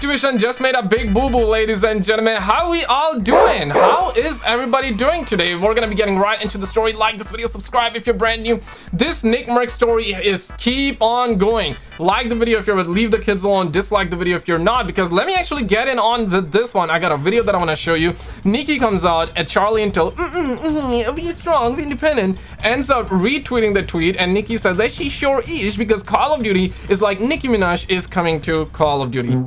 Activision just made a big boo-boo, ladies and gentlemen. How are we all doing? How is everybody doing today? We're gonna be getting right into the story. Like this video, subscribe if you're brand new. This Nickmercs story is keep on going. Like the video if you're with Leave the Kids Alone. Dislike the video if you're not, because let me actually get in on this one. I got a video that I want to show you. Nikki comes out at Charlie until be strong, be independent, ends up retweeting the tweet, and Nikki says that she sure is, because Call of Duty is like Nicki Minaj is coming to Call of Duty.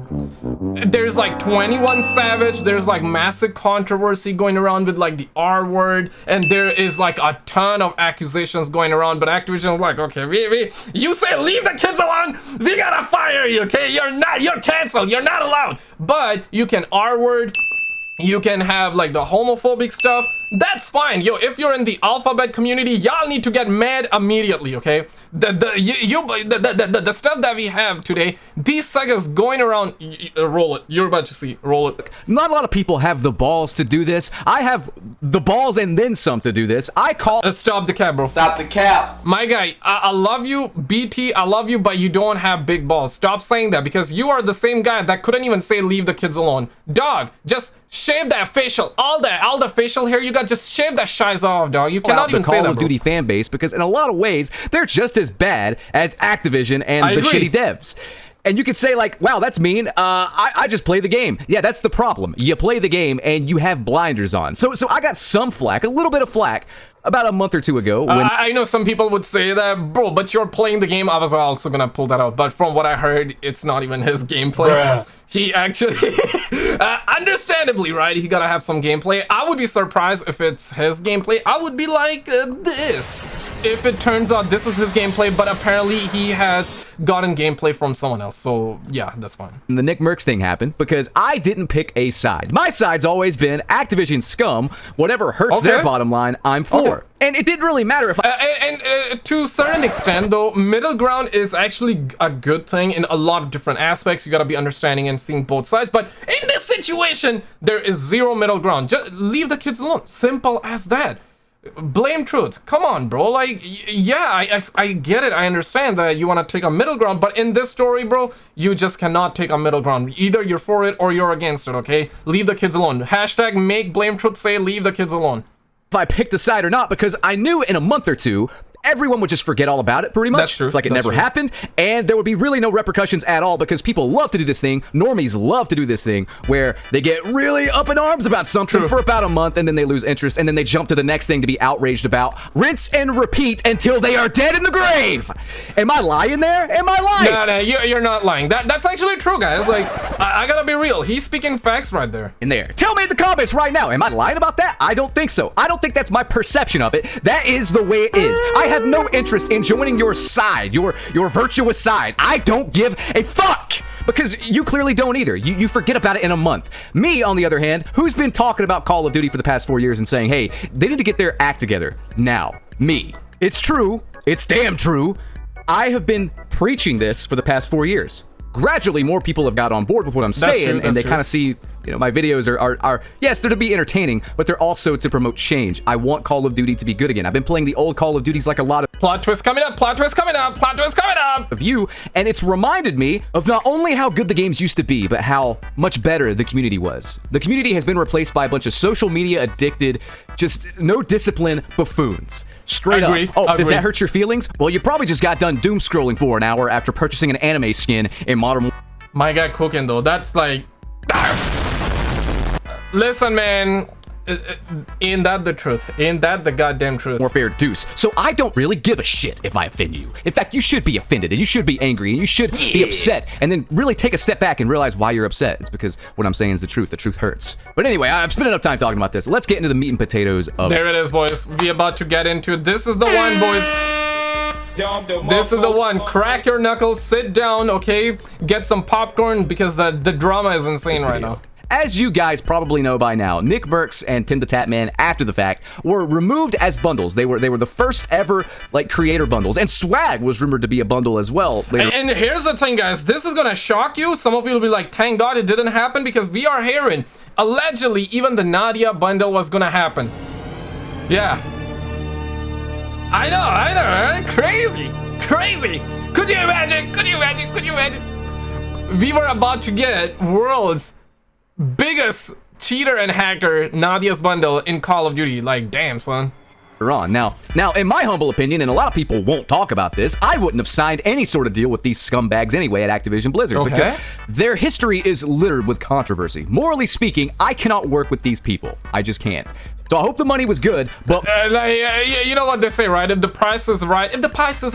There's like 21 Savage, there's like massive controversy going around with like the R word, and there is like a ton of accusations going around, but Activision is like, okay, you say leave the kids alone, we gotta fire you, okay? You're canceled, you're not allowed. But you can R word, you can have like the homophobic stuff. That's fine. Yo, if you're in the alphabet community, y'all need to get mad immediately, okay? The stuff that we have today, these sagas going around, roll it. You're about to see, roll it. Not a lot of people have the balls to do this. I have the balls and then some to do this. I call stop the cap, bro. Stop the cap. My guy, I love you, BT, I love you, but you don't have big balls. Stop saying that, because you are the same guy that couldn't even say leave the kids alone. Dog, just shave that facial, all the facial hair you got, just shave that shiz off, dog. You cannot even say that, bro. The Call of Duty fan base, because in a lot of ways they're just as bad as Activision and the shitty devs. And you could say like, wow, that's mean. I just play the game. Yeah, that's the problem. You play the game and you have blinders on. So I got some flack, a little bit of flack, about a month or two ago. When I know some people would say that, bro, but you're playing the game. I was also gonna pull that out, but from what I heard, it's not even his gameplay. Bruh. He actually, understandably, right? He gotta have some gameplay. I would be surprised if it's his gameplay. I would be like this if it turns out this is his gameplay, but apparently he has gotten gameplay from someone else. So yeah, that's fine. The Nickmercs thing happened because I didn't pick a side. My side's always been Activision scum. Whatever hurts their bottom line, I'm for. And it didn't really matter if and to a certain extent, though, middle ground is actually a good thing in a lot of different aspects. You gotta be understanding and seeing both sides. But in this situation, there is zero middle ground. Just leave the kids alone. Simple as that. BlameTruth. Come on, bro. Like, yeah, I get it. I understand that you want to take a middle ground, but in this story, bro, you just cannot take a middle ground. Either you're for it or you're against it, okay? Leave the kids alone. Hashtag make BlameTruth say leave the kids alone. If I picked a side or not, because I knew in a month or two everyone would just forget all about it, pretty much. That's true. It's like it never happened, and there would be really no repercussions at all, because people love to do this thing, normies love to do this thing, where they get really up in arms about something for about a month, and then they lose interest, and then they jump to the next thing to be outraged about. Rinse and repeat until they are dead in the grave. Am I lying there? Am I lying? No, you're not lying. That's actually true, guys. Like, I gotta be real. He's speaking facts right there. In there. Tell me in the comments right now, am I lying about that? I don't think so. I don't think that's my perception of it. That is the way it is. I have no interest in joining your side, your virtuous side. I don't give a fuck, because you clearly don't either. You forget about it in a month. Me, on the other hand, who's been talking about Call of Duty for the past 4 years and saying, hey, they need to get their act together now. Me. It's true. It's damn true. I have been preaching this for the past 4 years. Gradually, more people have got on board with what I'm saying, and they kind of see, you know, my videos are yes, they're to be entertaining, but they're also to promote change. I want Call of Duty to be good again. I've been playing the old Call of Duties like a lot of plot twist coming up, plot twist coming up, plot twist coming up of you, and it's reminded me of not only how good the games used to be, but how much better the community was. The community has been replaced by a bunch of social media addicted, just no discipline buffoons. Straight up. Oh, does that hurt your feelings? Well, you probably just got done doom scrolling for an hour after purchasing an anime skin in Modern. My guy cooking though, that's like, listen, man. Ain't that the truth? Ain't that the goddamn truth? Warfare Deuce. So I don't really give a shit if I offend you. In fact, you should be offended, and you should be angry, and you should be upset, and then really take a step back and realize why you're upset. It's because what I'm saying is the truth. The truth hurts. But anyway, I've spent enough time talking about this. Let's get into the meat and potatoes of There it is, boys. We about to get into it. This is the one, boys. This is the one. Crack your knuckles, sit down, okay? Get some popcorn, because the drama is insane right now. As you guys probably know by now, Nickmercs and TimTheTatMan, after the fact, were removed as bundles. They were the first ever like creator bundles, and Swag was rumored to be a bundle as well. And here's the thing, guys. This is gonna shock you. Some of you will be like, "Thank God it didn't happen," because we are hearing allegedly even the Nadia bundle was gonna happen. Yeah, I know, right? Crazy. Could you imagine? we were about to get world's biggest cheater and hacker Nadia's bundle in Call of Duty. Like, damn, son. On. Now, in my humble opinion, and a lot of people won't talk about this, I wouldn't have signed any sort of deal with these scumbags anyway at Activision Blizzard because their history is littered with controversy. Morally speaking, I cannot work with these people. I just can't. So I hope the money was good, but you know what they say, right? If the price is right, if the price is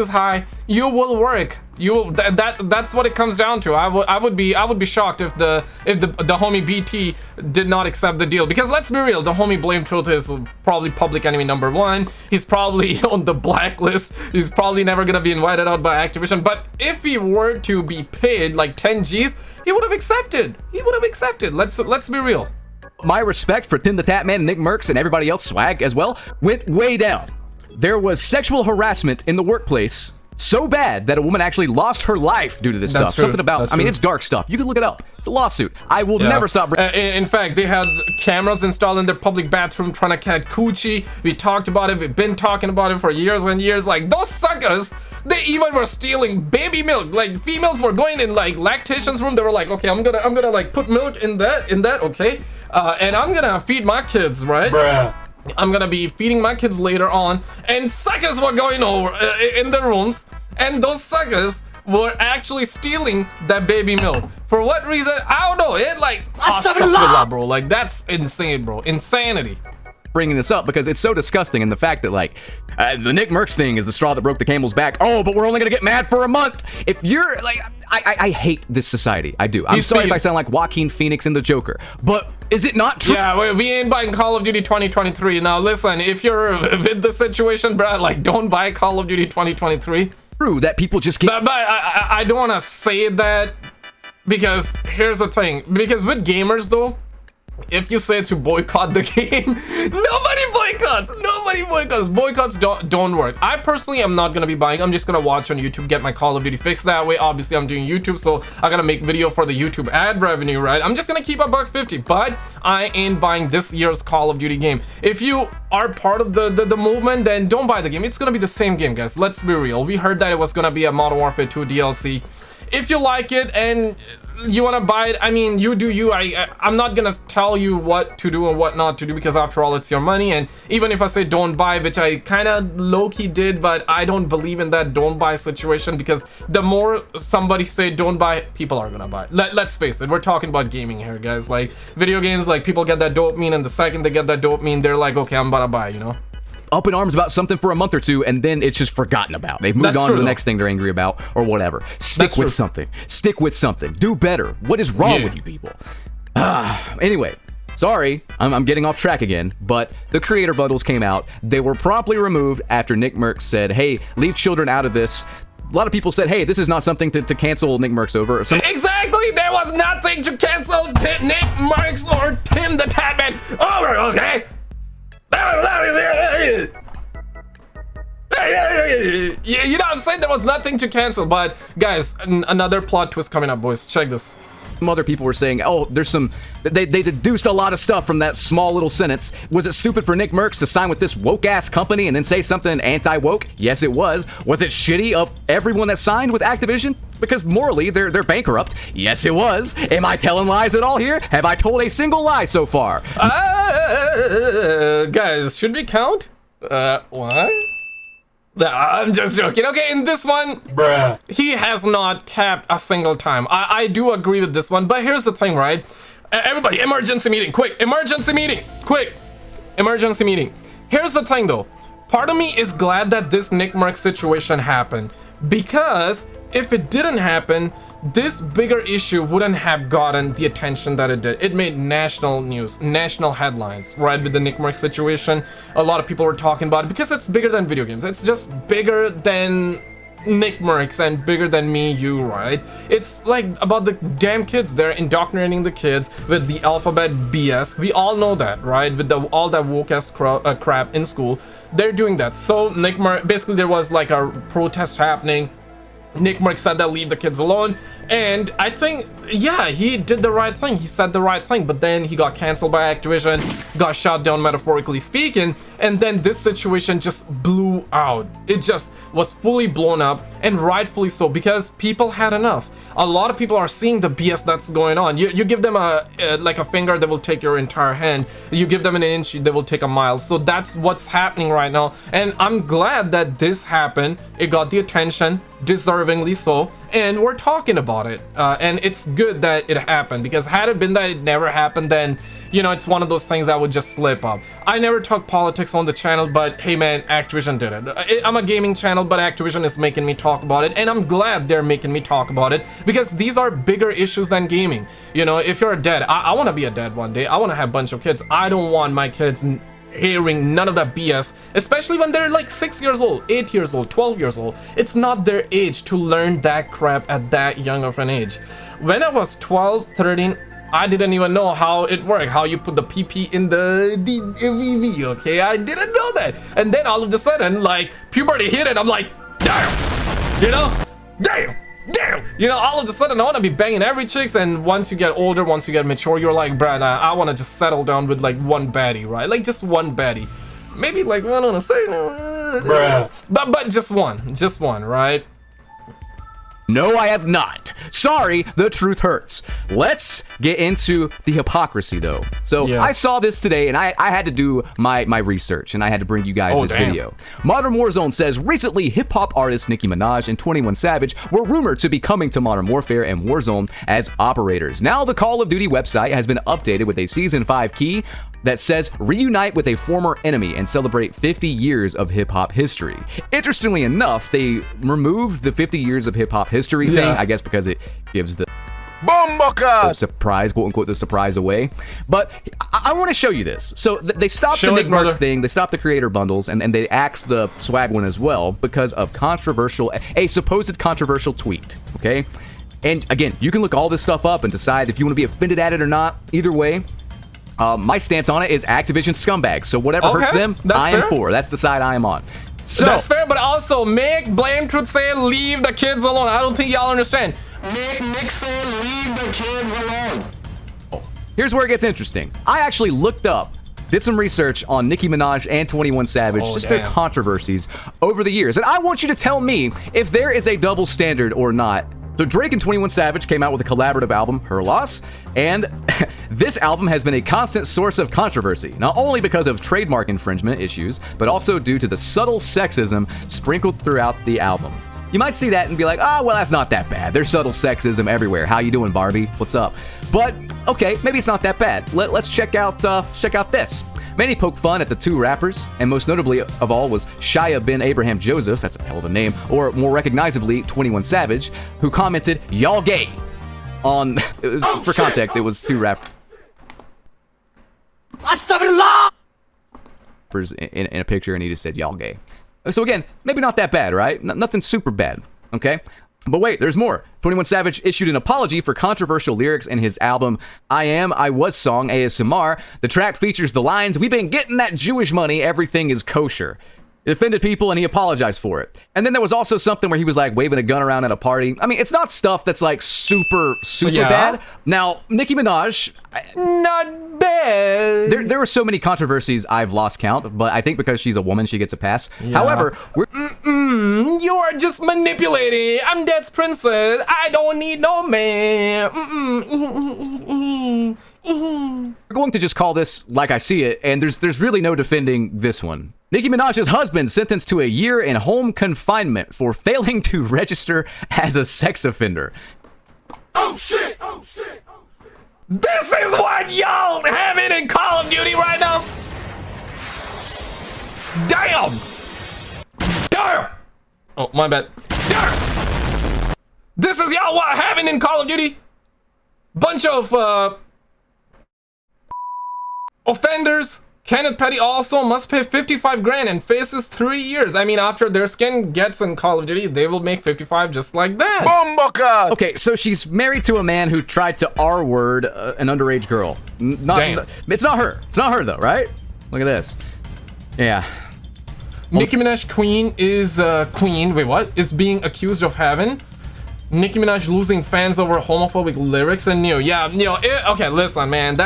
high, you will work. You will. That's what it comes down to. I would be shocked if the homie BT did not accept the deal, because let's be real, the homie BlameTruth is probably public enemy #1. He's probably on the blacklist. He's probably never gonna be invited out by Activision. But if he were to be paid like 10 G's, he would have accepted. Let's be real. My respect for TimTheTatMan, Nickmercs, and everybody else, swag as well, went way down. There was sexual harassment in the workplace so bad that a woman actually lost her life due to this stuff. True. Something about, I mean, it's dark stuff. You can look it up. It's a lawsuit. I will never stop. In fact, they had cameras installed in their public bathroom trying to catch coochie. We talked about it. We've been talking about it for years and years. Like, those suckers, they even were stealing baby milk. Like, females were going in like lactation's room. They were like, okay, I'm gonna like put milk in that, okay, and I'm gonna feed my kids, right? Bruh. I'm gonna be feeding my kids later on, and suckers were going over in the rooms, and those suckers were actually stealing that baby milk. For what reason? I don't know. It like, astaghfirullah, bro. Like, that's insane, bro. Insanity. Bringing this up because it's so disgusting, and the fact that like the Nickmercs thing is the straw that broke the camel's back. Oh, but we're only gonna get mad for a month. If you're like, I hate this society. I do. I'm sorry if I sound like Joaquin Phoenix in the Joker, but is it not true? Yeah, we ain't buying Call of Duty 2023. Now listen, if you're with the situation, bro, like, don't buy Call of Duty 2023. True that people just keep. But I don't want to say that, because here's the thing. Because with gamers though, if you say to boycott the game, nobody boycotts. Boycotts don't work. I personally am not gonna be buying. I'm just gonna watch on YouTube, get my Call of Duty fix that way. Obviously, I'm doing YouTube, so I gotta make video for the YouTube ad revenue, right? I'm just gonna keep $1.50, but I ain't buying this year's Call of Duty game. If you are part of the movement, then don't buy the game. It's gonna be the same game, guys. Let's be real. We heard that it was gonna be a Modern Warfare 2 DLC. If you like it and you want to buy it, I mean, you do you. I'm not gonna tell you what to do and what not to do, because after all, it's your money. And even if I say don't buy, which I kind of low-key did, but I don't believe in that don't buy situation, because the more somebody say don't buy, people are gonna buy. Let's face it, we're talking about gaming here, guys. Like, video games, like, people get that dopamine, and the second they get that dopamine, they're like, okay, I'm about to buy, you know? Up in arms about something for a month or two, and then it's just forgotten about. They've moved on to the next thing they're angry about, or whatever. Stick with something. Stick with something. Do better. What is wrong with you people? Anyway, sorry, I'm getting off track again, but the creator bundles came out. They were promptly removed after Nickmercs said, hey, leave children out of this. A lot of people said, hey, this is not something to cancel Nickmercs over. Exactly! There was nothing to cancel Nickmercs or TimTheTatMan over, okay? You know what I'm saying? There was nothing to cancel. But guys, another plot twist coming up, boys. Check this. Some other people were saying, oh, there's some, they deduced a lot of stuff from that small little sentence. Was it stupid for Nickmercs to sign with this woke-ass company and then say something anti-woke? Yes, it was. Was it shitty of everyone that signed with Activision? Because morally, they're bankrupt. Yes, it was. Am I telling lies at all here? Have I told a single lie so far? Guys, should we count? What? I'm just joking. Okay, in this one, Bruh. He has not capped a single time. I do agree with this one, but here's the thing, right? Everybody, emergency meeting, quick! Emergency meeting, quick! Emergency meeting. Here's the thing, though. Part of me is glad that this Nickmercs situation happened, because if it didn't happen, this bigger issue wouldn't have gotten the attention that it did. It made national news, national headlines, right? With the Nickmercs situation, a lot of people were talking about it because it's bigger than video games. It's just bigger than Nickmercs and bigger than me, you, right? It's like about the damn kids. They're indoctrinating the kids with the alphabet BS. We all know that, right? With all that woke-ass crap in school, they're doing that. So Nickmercs, basically there was like a protest happening. Nickmercs said that leave the kids alone, and I think, yeah, he did the right thing. He said the right thing, but then he got canceled by Activision, got shot down, metaphorically speaking, and then this situation just blew blew out. It just was fully blown up, and rightfully so, because people had enough. A lot of people are seeing the BS that's going on. You give them like a finger, they will take your entire hand. You give them an inch, they will take a mile. So that's what's happening right now, and I'm glad that this happened. It got the attention, deservingly so, and we're talking about it, and it's good that it happened, because had it been that it never happened, then you know, it's one of those things that would just slip up. I never talk politics on the channel, but hey man, Activision did it. I'm a gaming channel, but Activision is making me talk about it, and I'm glad they're making me talk about it, because these are bigger issues than gaming. You know, if you're a dad, I want to be a dad one day. I want to have a bunch of kids. I don't want my kids hearing none of that BS, especially when they're like 6 years old, 8 years old, 12 years old. It's not their age to learn that crap at that young of an age. When I was 12, 13, I didn't even know how it worked, how you put the PP in the VV, okay? I didn't know that. And then all of a sudden, like, puberty hit and I'm like, damn, you know? Damn. You know, all of a sudden I want to be banging every chicks, and once you get older, once you get mature, you're like, bruh, I want to just settle down with like one baddie, right? Like just one baddie. Maybe like one on a second, bruh. But just one, right? No, I have not. Sorry, the truth hurts. Let's get into the hypocrisy, though. So I saw this today, and I had to do my research, and I had to bring you guys this video. Modern Warzone says, recently, hip-hop artists Nicki Minaj and 21 Savage were rumored to be coming to Modern Warfare and Warzone as operators. Now, the Call of Duty website has been updated with a Season 5 key that says, reunite with a former enemy and celebrate 50 years of hip-hop history. Interestingly enough, they removed the 50 years of hip-hop history thing, I guess because it gives the surprise, quote-unquote, the surprise away. But I want to show you this. So they stopped the Nickmercs thing, they stopped the creator bundles, and they axed the swag one as well because of a supposed controversial tweet, okay? And again, you can look all this stuff up and decide if you want to be offended at it or not. Either way, my stance on it is Activision scumbags. So whatever hurts them, I am for. That's the side I am on. So that's fair, but also make BlameTruth say leave the kids alone. I don't think y'all understand. Make Nick say leave the kids alone. Here's where it gets interesting. I actually looked up, did some research on Nicki Minaj and 21 Savage, their controversies over the years. And I want you to tell me if there is a double standard or not. So Drake and 21 Savage came out with a collaborative album, Her Loss, and this album has been a constant source of controversy, not only because of trademark infringement issues, but also due to the subtle sexism sprinkled throughout the album. You might see that and be like, oh, well, that's not that bad. There's subtle sexism everywhere. How you doing, Barbie? What's up? But, okay, maybe it's not that bad. Let's check out this. Many poke fun at the two rappers, and most notably of all was Shia Ben Abraham Joseph, that's a hell of a name, or more recognizably, 21 Savage, who commented, y'all gay, on, for context, it was two rappers in a picture, and he just said, y'all gay. So again, maybe not that bad, right? Nothing super bad, okay? But wait, there's more. 21 Savage issued an apology for controversial lyrics in his album I Was song, ASMR. The track features the lines, we've been getting that Jewish money, everything is kosher. It offended people and he apologized for it. And then there was also something where he was like waving a gun around at a party. I mean, it's not stuff that's like super bad. Now, Nicki Minaj, not bad. There were so many controversies I've lost count, but I think because she's a woman, she gets a pass. However, you are just manipulating. I'm Dad's princess. I don't need no man. We're going to just call this like I see it, and there's really no defending this one. Nicki Minaj's husband sentenced to a year in home confinement for failing to register as a sex offender. Oh shit! Oh shit! Oh shit! This is what y'all having in Call of Duty right now. Damn! Damn! Oh, my bad. Damn! This is y'all what having in Call of Duty. Bunch of offenders. Kenneth Petty also must pay 55 grand and faces 3 years. I mean, after their skin gets in Call of Duty, they will make 55 just like that. Okay, so she's married to a man who tried to R-word an underage girl. Damn. It's not her. It's not her, though, right? Look at this. Yeah. Nicki Minaj Queen is is being accused of having Nicki Minaj losing fans over homophobic lyrics and okay, listen, man,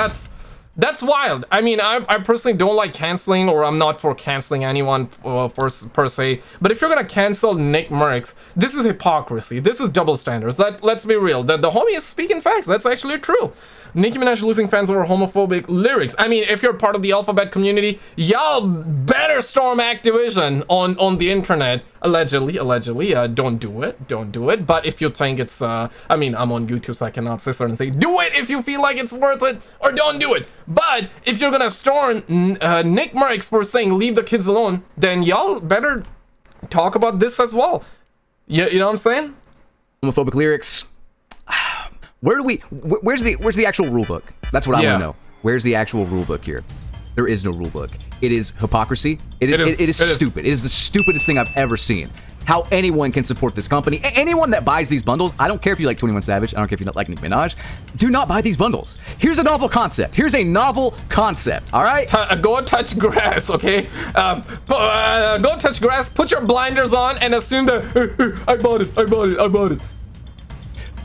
That's wild. I mean, I personally don't like canceling, or I'm not for canceling anyone per se. But if you're gonna cancel Nickmercs, this is hypocrisy. This is double standards. Let's be real. The homie is speaking facts. That's actually true. Nicki Minaj losing fans over homophobic lyrics. I mean, if you're part of the alphabet community, y'all better storm Activision on the internet. Allegedly. Don't do it. But if you think it's, I mean, I'm on YouTube, so I cannot sit there and say, do it if you feel like it's worth it, or don't do it. But if you're gonna storm Nickmercs for saying leave the kids alone, then y'all better talk about this as well. You know what I'm saying? Homophobic lyrics. Where's the actual rule book? That's what I want to know. Where's the actual rule book here? There is no rule book. It is hypocrisy. It is stupid. It is the stupidest thing I've ever seen. How anyone can support this company. Anyone that buys these bundles, I don't care if you like 21 Savage, I don't care if you like Nicki Minaj, do not buy these bundles. Here's a novel concept. All right? Go touch grass, okay? Go touch grass, put your blinders on, and assume that I bought it.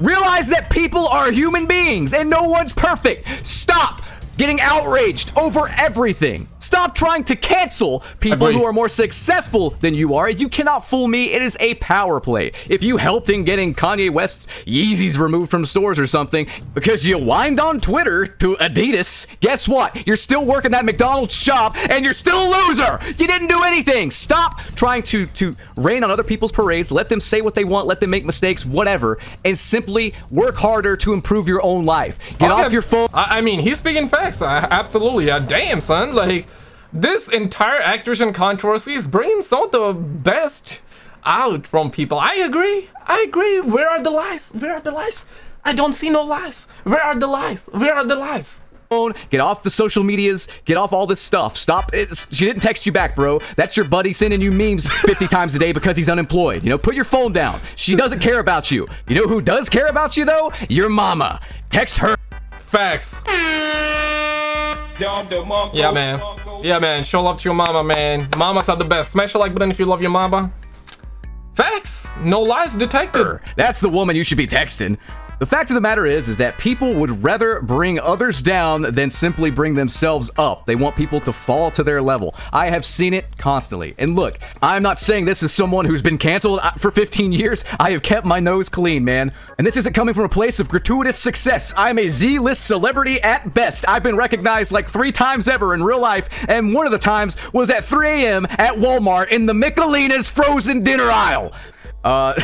Realize that people are human beings and no one's perfect. Stop getting outraged over everything. Stop trying to cancel people who are more successful than you are. You cannot fool me. It is a power play. If you helped in getting Kanye West's Yeezys removed from stores or something because you whined on Twitter to Adidas, guess what? You're still working that McDonald's shop and you're still a loser. You didn't do anything. Stop trying to rain on other people's parades. Let them say what they want. Let them make mistakes, whatever, and simply work harder to improve your own life. Get off your phone. I mean, he's speaking facts. Absolutely. Damn, son. Like, this entire Activision controversy is bringing some of the best out from people. I agree. Where are the lies? I don't see no lies. Where are the lies? Get off the social medias. Get off all this stuff. Stop it. She didn't text you back, bro. That's your buddy sending you memes 50 times a day because he's unemployed. You know, put your phone down. She doesn't care about you. You know who does care about you, though? Your mama. Text her. Facts. Yeah, man. Show love to your mama, man. Mamas are the best. Smash the like button if you love your mama. Facts. No lies detected. That's the woman you should be texting. The fact of the matter is that people would rather bring others down than simply bring themselves up. They want people to fall to their level. I have seen it constantly. And look, I'm not saying this is someone who's been canceled for 15 years. I have kept my nose clean, man. And this isn't coming from a place of gratuitous success. I'm a Z-list celebrity at best. I've been recognized like 3 times ever in real life, and one of the times was at 3 a.m. at Walmart in the Michelina's frozen dinner aisle. But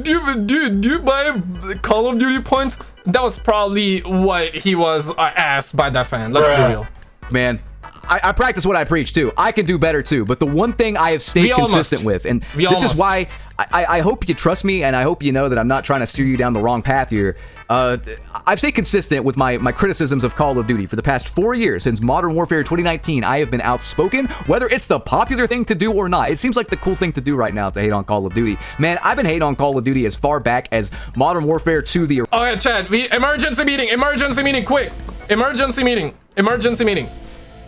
do you buy Call of Duty points? That was probably what he was asked by that fan. Let's be real. Man, I practice what I preach too. I can do better too. But the one thing I have stayed consistent with, and this is why I hope you trust me, and I hope you know that I'm not trying to steer you down the wrong path here. I've stayed consistent with my criticisms of Call of Duty for the past 4 years. Since Modern Warfare 2019, I have been outspoken, whether it's the popular thing to do or not. It seems like the cool thing to do right now to hate on Call of Duty. Man, I've been hating on Call of Duty as far back as Modern Warfare 2. Okay, Chad, emergency meeting, quick. Emergency meeting.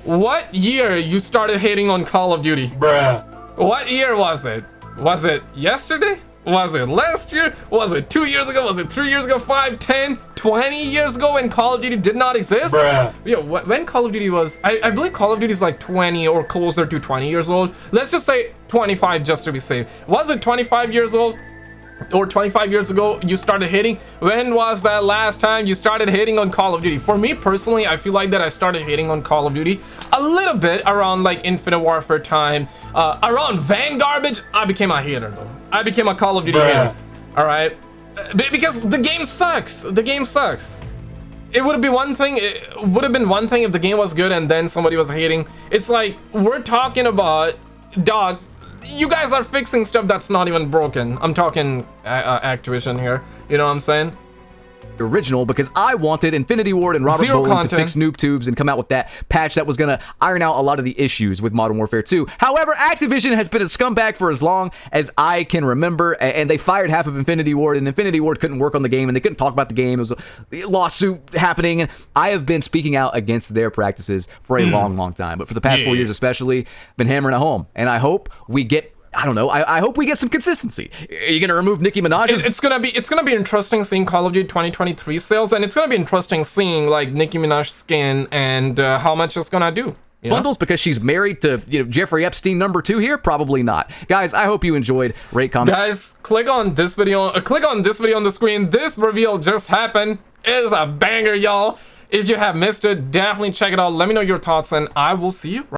What year you started hating on Call of Duty? Bruh. What year was it? Was it yesterday? Was it last year? Was it 2 years ago? Was it 3 years ago? 5, 10, 20 years ago when Call of Duty did not exist? Bruh. Yeah, when Call of Duty was... I believe Call of Duty is like 20 or closer to 20 years old. Let's just say 25 just to be safe. Was it 25 years old? Or 25 years ago you started hating? When was that last time you started hating on Call of Duty? For me personally, I feel like that I started hating on Call of Duty a little bit around like Infinite Warfare time, around Van Garbage. I became a hater though. I became a Call of Duty hater. All right, because the game sucks. It would been one thing if the game was good and then somebody was hating. It's like we're talking about, dog, you guys are fixing stuff that's not even broken. I'm talking Activision here. You know what I'm saying? Original, because I wanted Infinity Ward and Robert Boland to fix noob tubes and come out with that patch that was gonna iron out a lot of the issues with Modern Warfare 2. However, Activision has been a scumbag for as long as I can remember, and they fired half of Infinity Ward, and Infinity Ward couldn't work on the game, and they couldn't talk about the game. It was a lawsuit happening, and I have been speaking out against their practices for a long time. But for the past 4 years especially, been hammering it home, and I hope we get I don't know. I hope we get some consistency. Are you gonna remove Nicki Minaj's? It's gonna be interesting seeing Call of Duty 2023 sales, and it's gonna be interesting seeing like Nicki Minaj skin and how much it's gonna do. Bundles because she's married to Jeffrey Epstein #2 here? Probably not. Guys, I hope you enjoyed. Rate, comment. Guys, click on this video on the screen. This reveal just happened. It is a banger, y'all. If you have missed it, definitely check it out. Let me know your thoughts, and I will see you.